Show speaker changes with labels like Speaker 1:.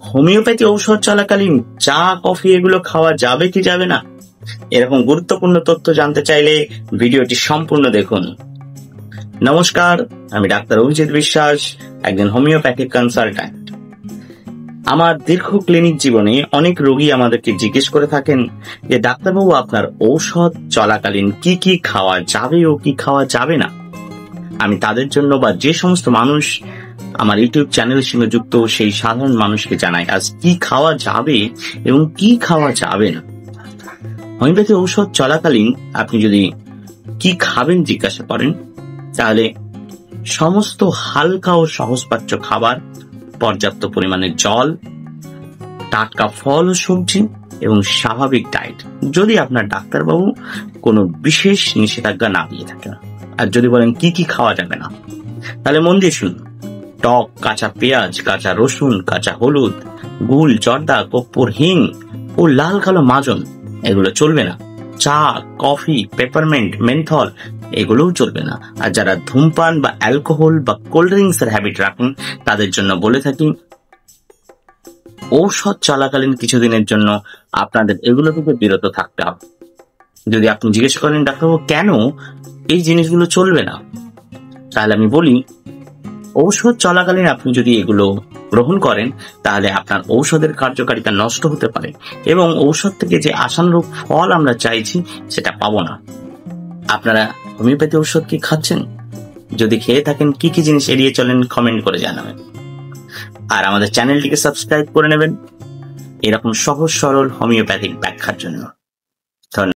Speaker 1: Homeopathy ঔষধ চলাকালীন চা কফি এগুলো খাওয়া যাবে কি যাবে না, এরকম গুরুত্বপূর্ণ তথ্য জানতে চাইলে ভিডিওটি সম্পূর্ণ দেখুন। নমস্কার, আমি ডাক্তার অভিজিৎ বিশ্বাস, একজন হোমিওপ্যাথিক কনসালট্যান্ট। আমার দীর্ঘ ক্লিনিক জীবনে অনেক রোগী আমাদেরকে জিজ্ঞেস করে থাকেন যে ডাক্তারবাবু, আপনার ঔষধ চলাকালীন কি কি খাওয়া যাবে ও কি খাওয়া যাবে না। আমি তাদের জন্য বা যে সমস্ত মানুষ আমার ইউটিউব চ্যানেলের সঙ্গে যুক্ত সেই সাধারণ মানুষকে জানাই আজ কি খাওয়া যাবে এবং কি খাওয়া যাবে না। হোমিওপ্যাথি ঔষধ চলাকালীন আপনি যদি কি খাবেন জিজ্ঞাসা করেন, তাহলে সমস্ত হালকা ও সহজপাচ্য খাবার, পর্যাপ্ত পরিমাণে জল, টাটকা ফল ও সবজি এবং স্বাভাবিক ডায়েট, যদি আপনার ডাক্তারবাবু কোনো বিশেষ নিষেধাজ্ঞা না দিয়ে থাকেন। আর যদি বলেন কি কি খাওয়া যাবে না, তাহলে মন দিয়ে শুনুন। টক, কাঁচা পেঁয়াজ, কাঁচা রসুন, কাঁচা হলুদ, গুল, জর্দা, কর্পূর, হিং ও লাল কালো মাজন এগুলো চলবে না। চা, কফি, পেপারমেন্ট, মেন্থল এগুলোও চলবে না। আর যারা ধূমপান বা অ্যালকোহল বা কোল্ড ড্রিঙ্কস এর হ্যাবিট রাখেন তাদের জন্য বলে থাকি, ঔষধ চলাকালীন কিছুদিনের জন্য আপনাদের এগুলো থেকে বিরত থাকতে হবে। যদি আপনি জিজ্ঞেস করেন ডাক্তারবাবু কেন এই জিনিসগুলো চলবে না, তাহলে আমি বলি, ঔষধ চলাকালীন আপনি যদি এগুলো গ্রহণ করেন তাহলে আপনার ঔষধের কার্যকারিতা নষ্ট হতে পারে এবং ঔষধ থেকে যে আশানুরূপ ফল আমরা চাইছি সেটা পাবো না। আপনারা হোমিওপ্যাথি ঔষধ কি খাচ্ছেন? যদি খেয়ে থাকেন কি কি জিনিস এড়িয়ে চলেন কমেন্ট করে জানাবেন। আর আমাদের চ্যানেলটিকে সাবস্ক্রাইব করে নেবেন এরকম সহজ সরল হোমিওপ্যাথিক ব্যাখ্যার জন্য।